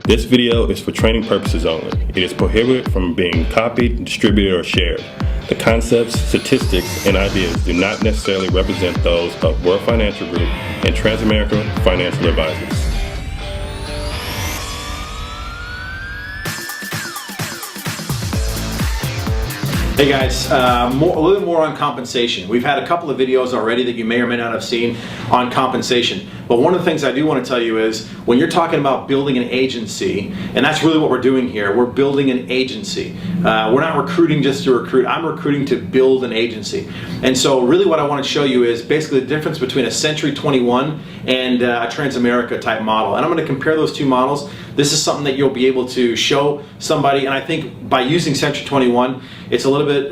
This video is for training purposes only. It is prohibited from being copied, distributed, or shared. The concepts, statistics, and ideas do not necessarily represent those of World Financial Group and Transamerica Financial Advisors. Hey guys, a little bit more on compensation. We've had a couple of videos already that you may or may not have seen on compensation. But one of the things I do want to tell you is when you're talking about building an agency, and that's really what we're doing here, we're building an agency. We're not recruiting just to recruit, I'm recruiting to build an agency. And so really what I want to show you is basically the difference between a Century 21 and a Transamerica type model. And I'm going to compare those two models. This is something that you'll be able to show somebody, and I think by using Century 21, it's a little bit,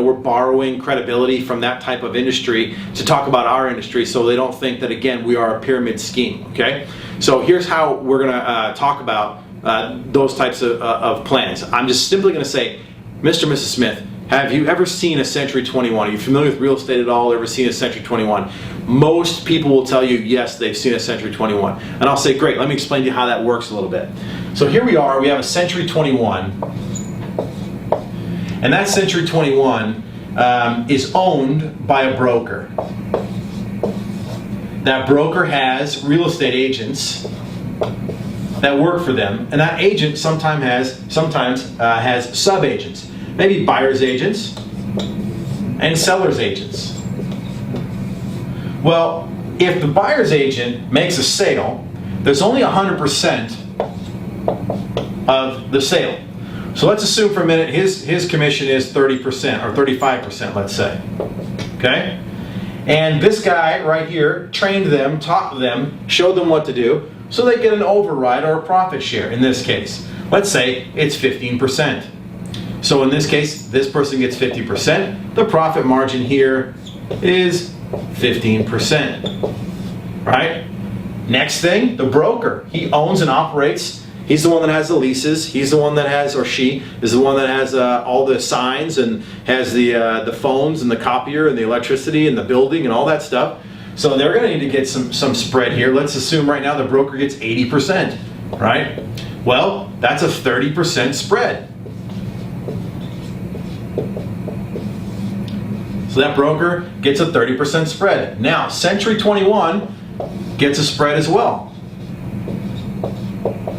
we're borrowing credibility from that type of industry to talk about our industry so they don't think that, again, we are a pyramid scheme, okay? So here's how we're gonna talk about those types of plans. I'm just simply gonna say, Mr. and Mrs. Smith, have you ever seen a Century 21? Are you familiar with real estate at all? Ever seen a Century 21? Most people will tell you, yes, they've seen a Century 21. And I'll say, great, let me explain to you how that works a little bit. So here we are, we have a Century 21. And that Century 21 is owned by a broker. That broker has real estate agents that work for them, and that agent sometimes has sub-agents, maybe buyer's agents and seller's agents. Well, if the buyer's agent makes a sale, there's only 100% of the sale. So let's assume for a minute his commission is 30% or 35%, let's say. Okay? And this guy right here trained them, taught them, showed them what to do, so they get an override or a profit share in this case. Let's say it's 15%. So in this case, this person gets 50%. The profit margin here is 15%. Right? Next thing, the broker. He owns and operates. He's the one that has the leases. He's the one that has, or she is the one that has all the signs and has the phones and the copier and the electricity and the building and all that stuff. So they're going to need to get some spread here. Let's assume right now the broker gets 80%, right? Well, that's a 30% spread. So that broker gets a 30% spread. Now, Century 21 gets a spread as well.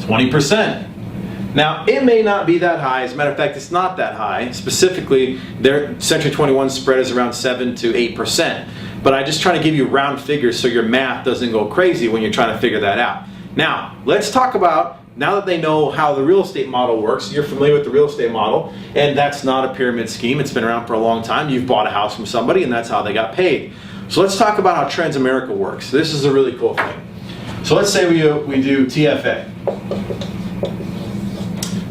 20%. Now, it may not be that high. As a matter of fact, it's not that high. Specifically, their Century 21 spread is around 7 to 8%. But I just try to give you round figures so your math doesn't go crazy when you're trying to figure that out. Now, let's talk about, now that they know how the real estate model works, you're familiar with the real estate model, and that's not a pyramid scheme. It's been around for a long time. You've bought a house from somebody, and that's how they got paid. So let's talk about how Transamerica works. This is a really cool thing. So let's say we do TFA.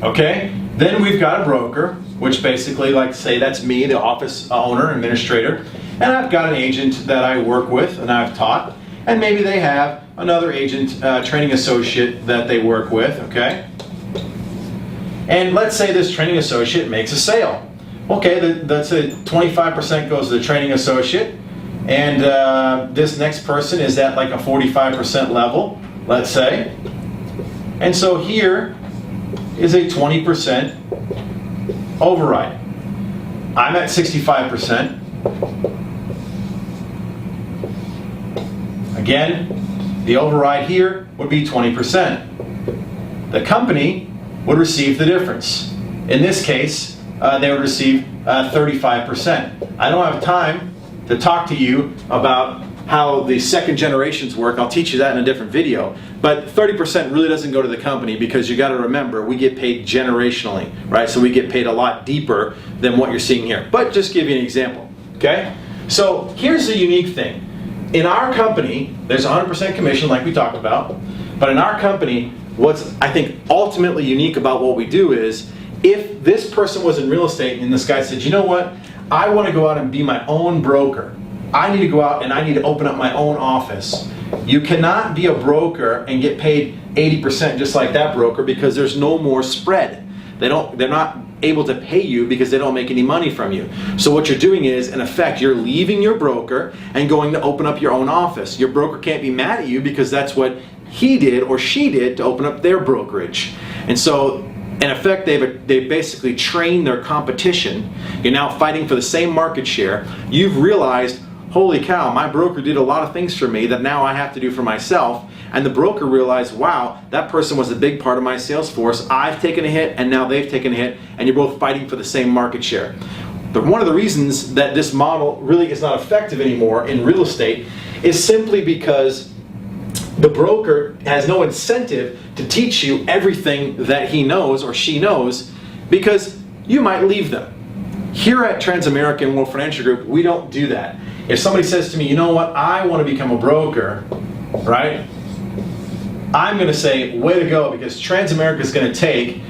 Okay, then we've got a broker, which basically, like say that's me, the office owner, administrator, and I've got an agent that I work with and I've taught, and maybe they have another agent, training associate that they work with, okay? And let's say this training associate makes a sale. Okay, let's say 25% goes to the training associate, and this next person is at like a 45% level, let's say. And so here is a 20% override. I'm at 65%. Again, the override here would be 20%. The company would receive the difference. In this case, they would receive 35%. I don't have time to talk to you about how the second generations work. I'll teach you that in a different video. But 30% really doesn't go to the company because you got to remember we get paid generationally, right? So we get paid a lot deeper than what you're seeing here. But just give you an example, okay? So here's the unique thing. In our company, there's 100% commission like we talked about. But in our company, what's I think ultimately unique about what we do is if this person was in real estate and this guy said, you know what? I want to go out and be my own broker. I need to go out and I need to open up my own office. You cannot be a broker and get paid 80% just like that broker because there's no more spread. They're not able to pay you because they don't make any money from you. So what you're doing is, in effect, you're leaving your broker and going to open up your own office. Your broker can't be mad at you because that's what he did or she did to open up their brokerage. And so in effect, they've basically trained their competition. You're now fighting for the same market share. You've realized, holy cow, my broker did a lot of things for me that now I have to do for myself. And the broker realized, wow, that person was a big part of my sales force. I've taken a hit and now they've taken a hit, and you're both fighting for the same market share. But one of the reasons that this model really is not effective anymore in real estate is simply because the broker has no incentive to teach you everything that he knows or she knows, because you might leave them. Here at Transamerican World Financial Group, we don't do that. If somebody says to me, you know what, I want to become a broker, right? I'm going to say, way to go, because Transamerica is going to take,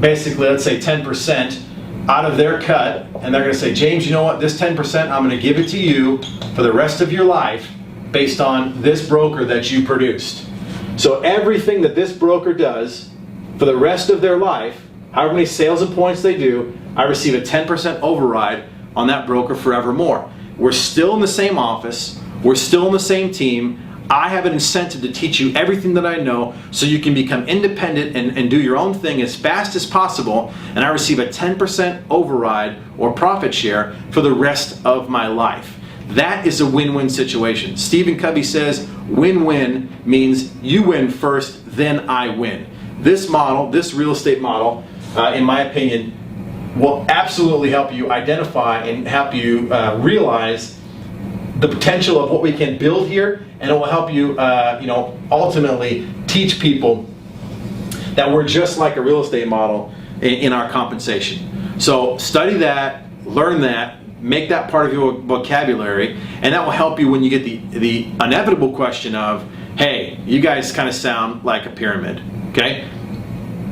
basically, let's say 10% out of their cut, and they're going to say, James, you know what, this 10%, I'm going to give it to you for the rest of your life based on this broker that you produced. So everything that this broker does for the rest of their life, however many sales and points they do, I receive a 10% override on that broker forevermore. We're still in the same office, we're still in the same team. I have an incentive to teach you everything that I know so you can become independent and do your own thing as fast as possible, and I receive a 10% override or profit share for the rest of my life. That is a win-win situation. Stephen Covey says win-win means you win first, then I win. This model, this real estate model, in my opinion, will absolutely help you identify and help you realize the potential of what we can build here, and it will help you, ultimately teach people that we're just like a real estate model in our compensation. So study that, learn that, make that part of your vocabulary, and that will help you when you get the inevitable question of, hey, you guys kind of sound like a pyramid, okay?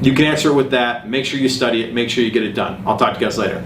You can answer it with that. Make sure you study it. Make sure you get it done. I'll talk to you guys later.